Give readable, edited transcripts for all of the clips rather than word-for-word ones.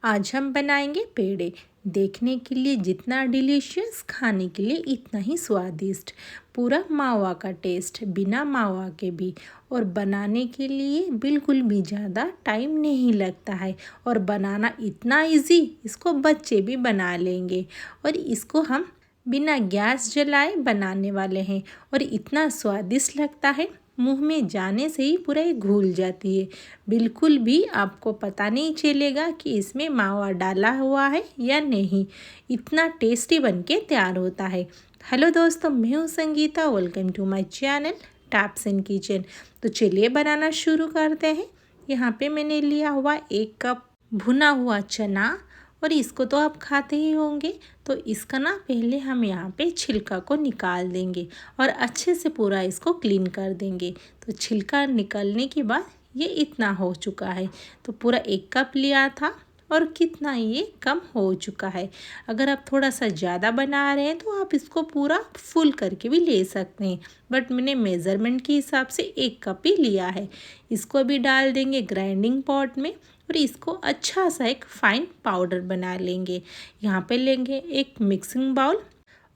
आज हम बनाएंगे पेड़े। देखने के लिए जितना डिलीशियस, खाने के लिए इतना ही स्वादिष्ट। पूरा मावा का टेस्ट, बिना मावा के भी। और बनाने के लिए बिल्कुल भी ज़्यादा टाइम नहीं लगता है। और बनाना इतना इजी, इसको बच्चे भी बना लेंगे। और इसको हम बिना गैस जलाए बनाने वाले हैं। और इतना स्वादिष्ट लगता है, मुंह में जाने से ही पूरा घुल जाती है। बिल्कुल भी आपको पता नहीं चलेगा कि इसमें मावा डाला हुआ है या नहीं। इतना टेस्टी बनके तैयार होता है। हेलो दोस्तों, मैं हूँ Sangeeta. Welcome to my channel taps in kitchen. तो चलिए बनाना शुरू करते हैं। यहाँ पे मैंने लिया हुआ 1 कप भुना हुआ चना। और इसको तो आप खाते ही होंगे। तो इसका ना पहले हम यहाँ पे छिलका को निकाल देंगे और अच्छे से पूरा इसको क्लीन कर देंगे। तो छिलका निकलने के बाद ये इतना हो चुका है। तो पूरा 1 कप लिया था और कितना ये कम हो चुका है। अगर आप थोड़ा सा ज़्यादा बना रहे हैं तो आप इसको पूरा फुल करके भी ले सकते हैं। बट मैंने मेज़रमेंट के हिसाब से 1 कप ही लिया है। इसको अभी डाल देंगे ग्राइंडिंग पॉट में और इसको अच्छा सा एक फाइन पाउडर बना लेंगे। यहाँ पे लेंगे एक मिक्सिंग बाउल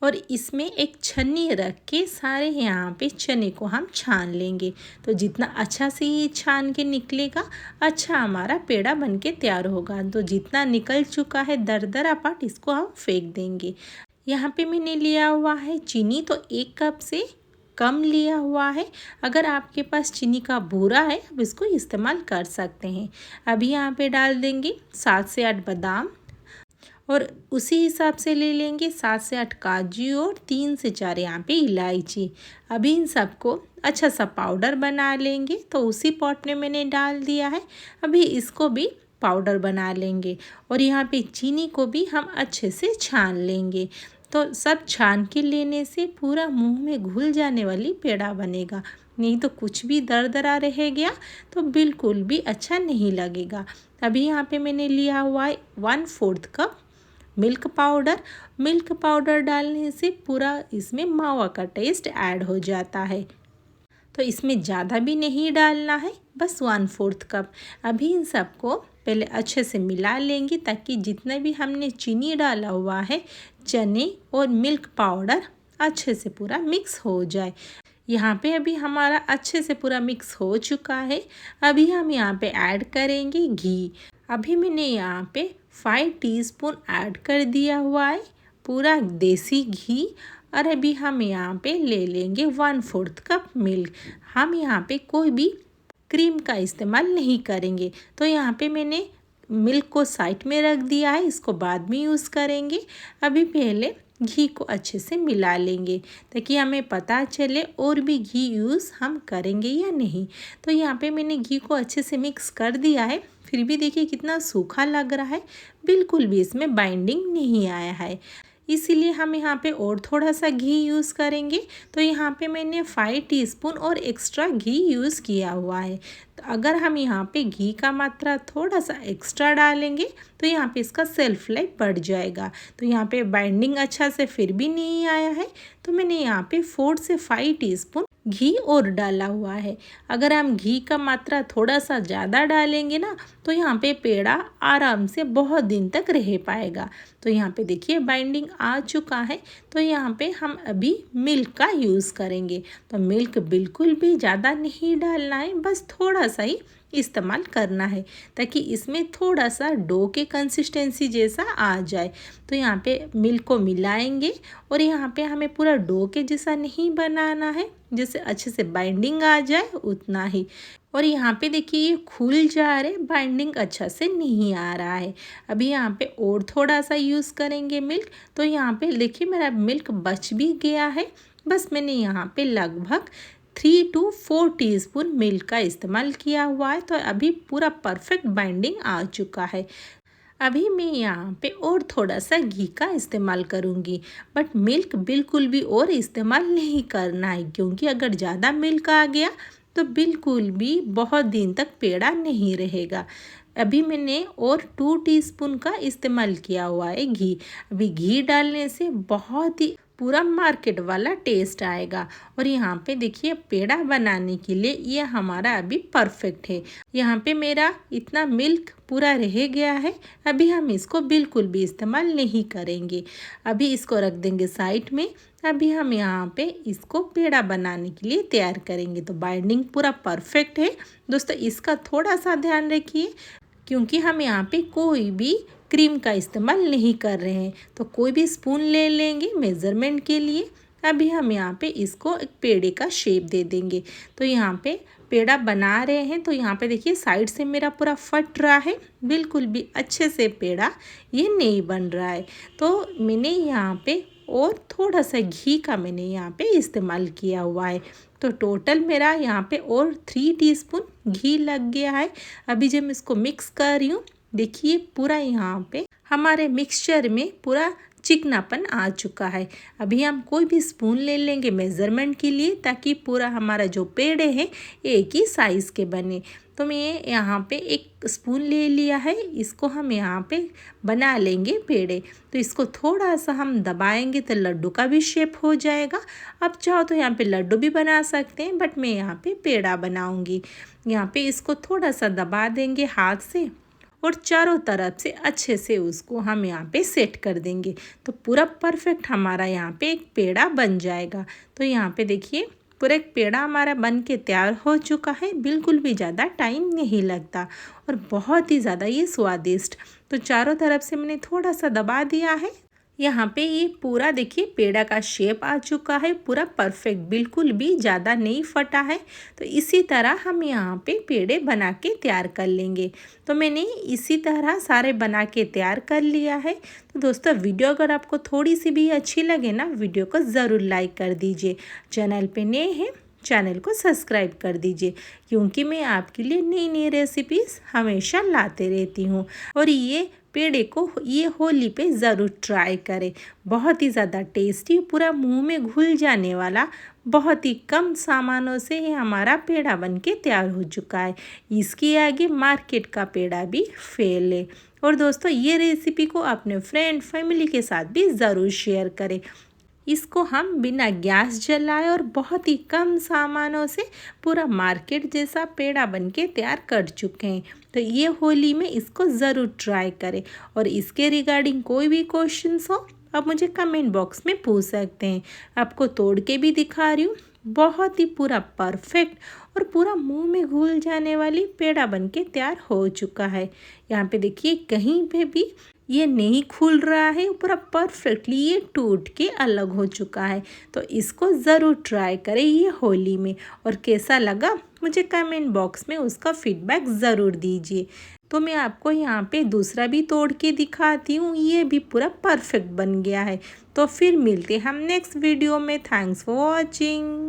और इसमें एक छन्नी रख के सारे यहाँ पे चने को हम छान लेंगे। तो जितना अच्छा से ये छान के निकलेगा, अच्छा हमारा पेड़ा बन के तैयार होगा। तो जितना निकल चुका है दरदरा पार्ट, इसको हम फेंक देंगे। यहाँ पे मैंने लिया हुआ है चीनी, तो 1 कप से कम लिया हुआ है। अगर आपके पास चीनी का बूरा है, आप इसको इस्तेमाल कर सकते हैं। अभी यहाँ पे डाल देंगे 7 से 8 बादाम और उसी हिसाब से ले लेंगे 7 से 8 काजू और 3 से 4 यहाँ पे इलायची। अभी इन सबको अच्छा सा पाउडर बना लेंगे। तो उसी पॉट में मैंने डाल दिया है। अभी इसको भी पाउडर बना लेंगे और यहाँ पे चीनी को भी हम अच्छे से छान लेंगे। तो सब छान के लेने से पूरा मुंह में घुल जाने वाली पेड़ा बनेगा। नहीं तो कुछ भी दरदरा रह गया तो बिल्कुल भी अच्छा नहीं लगेगा। अभी यहाँ पे मैंने लिया हुआ है 1/4 कप मिल्क पाउडर डालने से पूरा इसमें मावा का टेस्ट ऐड हो जाता है। तो इसमें ज़्यादा भी नहीं डालना है, बस 1/4 कप। अभी इन सबको पहले अच्छे से मिला लेंगे ताकि जितना भी हमने चीनी डाला हुआ है, चने और मिल्क पाउडर अच्छे से पूरा मिक्स हो जाए। यहाँ पे अभी हमारा अच्छे से पूरा मिक्स हो चुका है। अभी हम यहाँ पे ऐड करेंगे घी। अभी मैंने यहाँ पे 5 टीस्पून ऐड कर दिया हुआ है, पूरा देसी घी। और अभी हम यहाँ पे ले लेंगे 1/4 कप मिल्क। हम यहाँ पे कोई भी क्रीम का इस्तेमाल नहीं करेंगे। तो यहाँ पे मैंने मिल्क को साइड में रख दिया है, इसको बाद में यूज़ करेंगे। अभी पहले घी को अच्छे से मिला लेंगे ताकि हमें पता चले और भी घी यूज़ हम करेंगे या नहीं। तो यहाँ पे मैंने घी को अच्छे से मिक्स कर दिया है। फिर भी देखिए कितना सूखा लग रहा है, बिल्कुल भी इसमें बाइंडिंग नहीं आया है। इसीलिए हम यहाँ पे और थोड़ा सा घी यूज़ करेंगे। तो यहाँ पे मैंने 5 टीस्पून और एक्स्ट्रा घी यूज़ किया हुआ है। तो अगर हम यहाँ पे घी का मात्रा थोड़ा सा एक्स्ट्रा डालेंगे तो यहाँ पे इसका सेल्फ लाइफ बढ़ जाएगा। तो यहाँ पे बाइंडिंग अच्छा से फिर भी नहीं आया है, तो मैंने यहाँ पे 4 से 5 टीस्पून घी और डाला हुआ है। अगर हम घी का मात्रा थोड़ा सा ज़्यादा डालेंगे ना, तो यहाँ पे पेड़ा आराम से बहुत दिन तक रह पाएगा। तो यहाँ पे देखिए बाइंडिंग आ चुका है। तो यहाँ पे हम अभी मिल्क का यूज़ करेंगे। तो मिल्क बिल्कुल भी ज़्यादा नहीं डालना है, बस थोड़ा सा ही इस्तेमाल करना है ताकि इसमें थोड़ा सा डो के कंसिस्टेंसी जैसा आ जाए। तो यहाँ पे मिल्क को मिलाएंगे और यहाँ पे हमें पूरा डो के जैसा नहीं बनाना है, जैसे अच्छे से बाइंडिंग आ जाए उतना ही। और यहाँ पे देखिए ये खुल जा रहे, बाइंडिंग अच्छा से नहीं आ रहा है। अभी यहाँ पे और थोड़ा सा यूज़ करेंगे मिल्क। तो यहाँ पे देखिए मेरा मिल्क बच भी गया है। बस मैंने यहाँ पे लगभग 3 to 4 टीस्पून मिल्क का इस्तेमाल किया हुआ है। तो अभी पूरा परफेक्ट बाइंडिंग आ चुका है। अभी मैं यहाँ पे और थोड़ा सा घी का इस्तेमाल करूँगी, बट मिल्क बिल्कुल भी और इस्तेमाल नहीं करना है, क्योंकि अगर ज़्यादा मिल्क आ गया तो बिल्कुल भी बहुत दिन तक पेड़ा नहीं रहेगा। अभी मैंने और 2 टीस्पून का इस्तेमाल किया हुआ है घी। अभी घी डालने से बहुत ही पूरा मार्केट वाला टेस्ट आएगा। और यहाँ पे देखिए पेड़ा बनाने के लिए ये हमारा अभी परफेक्ट है। यहाँ पे मेरा इतना मिल्क पूरा रह गया है। अभी हम इसको बिल्कुल भी इस्तेमाल नहीं करेंगे, अभी इसको रख देंगे साइड में। अभी हम यहाँ पे इसको पेड़ा बनाने के लिए तैयार करेंगे। तो बाइंडिंग पूरा परफेक्ट है दोस्तों, इसका थोड़ा सा ध्यान रखिए क्योंकि हम यहाँ पे कोई भी क्रीम का इस्तेमाल नहीं कर रहे हैं। तो कोई भी स्पून ले लेंगे मेज़रमेंट के लिए। अभी हम यहाँ पे इसको एक पेड़े का शेप दे देंगे। तो यहाँ पे पेड़ा बना रहे हैं तो यहाँ पे देखिए साइड से मेरा पूरा फट रहा है, बिल्कुल भी अच्छे से पेड़ा ये नहीं बन रहा है। तो मैंने यहाँ पे और थोड़ा सा घी का मैंने यहाँ पे इस्तेमाल किया हुआ है। तो टोटल मेरा यहाँ पे और 3 टीस्पून घी लग गया है। अभी जब मैं इसको मिक्स कर रही हूँ देखिए पूरा यहाँ पे हमारे मिक्सचर में पूरा चिकनापन आ चुका है। अभी हम कोई भी स्पून ले लेंगे मेज़रमेंट के लिए ताकि पूरा हमारा जो पेड़े हैं एक ही साइज़ के बने। तो मैं यहाँ पे एक स्पून ले लिया है, इसको हम यहाँ पे बना लेंगे पेड़े। तो इसको थोड़ा सा हम दबाएंगे तो लड्डू का भी शेप हो जाएगा। अब चाहो तो यहाँ पे लड्डू भी बना सकते हैं, बट मैं यहाँ पे पेड़ा बनाऊँगी। यहाँ पे इसको थोड़ा सा दबा देंगे हाथ से और चारों तरफ से अच्छे से उसको हम यहाँ पे सेट कर देंगे। तो पूरा परफेक्ट हमारा यहाँ पे एक पेड़ा बन जाएगा। तो यहाँ पे देखिए पूरा एक पेड़ा हमारा बन के तैयार हो चुका है। बिल्कुल भी ज़्यादा टाइम नहीं लगता और बहुत ही ज़्यादा ये स्वादिष्ट। तो चारों तरफ से मैंने थोड़ा सा दबा दिया है। यहाँ पे ये पूरा देखिए पेड़ा का शेप आ चुका है, पूरा परफेक्ट, बिल्कुल भी ज़्यादा नहीं फटा है। तो इसी तरह हम यहाँ पे पेड़े बना के तैयार कर लेंगे। तो मैंने इसी तरह सारे बना के तैयार कर लिया है। तो दोस्तों वीडियो अगर आपको थोड़ी सी भी अच्छी लगे ना, वीडियो को ज़रूर लाइक कर दीजिए। चैनल पे नए हैं चैनल को सब्सक्राइब कर दीजिए क्योंकि मैं आपके लिए नई नई रेसिपीज़ हमेशा लाते रहती हूँ। और ये पेड़े को ये होली पे ज़रूर ट्राई करें, बहुत ही ज़्यादा टेस्टी, पूरा मुंह में घुल जाने वाला, बहुत ही कम सामानों से ये हमारा पेड़ा बनके तैयार हो चुका है। इसके आगे मार्केट का पेड़ा भी फेल है। और दोस्तों ये रेसिपी को अपने फ्रेंड फैमिली के साथ भी ज़रूर शेयर करें। इसको हम बिना गैस जलाए और बहुत ही कम सामानों से पूरा मार्केट जैसा पेड़ा बनके तैयार कर चुके हैं। तो ये होली में इसको ज़रूर ट्राई करें। और इसके रिगार्डिंग कोई भी क्वेश्चंस हो आप मुझे कमेंट बॉक्स में पूछ सकते हैं। आपको तोड़ के भी दिखा रही हूँ, बहुत ही पूरा परफेक्ट और पूरा मुंह में घुल जाने वाली पेड़ा बनके तैयार हो चुका है। यहाँ पे देखिए कहीं पे भी ये नहीं खुल रहा है, पूरा परफेक्टली ये टूट के अलग हो चुका है। तो इसको ज़रूर ट्राई करें ये होली में। और कैसा लगा मुझे कमेंट बॉक्स में उसका फीडबैक ज़रूर दीजिए। तो मैं आपको यहाँ पे दूसरा भी तोड़ के दिखाती हूँ, ये भी पूरा परफेक्ट बन गया है। तो फिर मिलते हैं हम नेक्स्ट वीडियो में। Thanks for watching.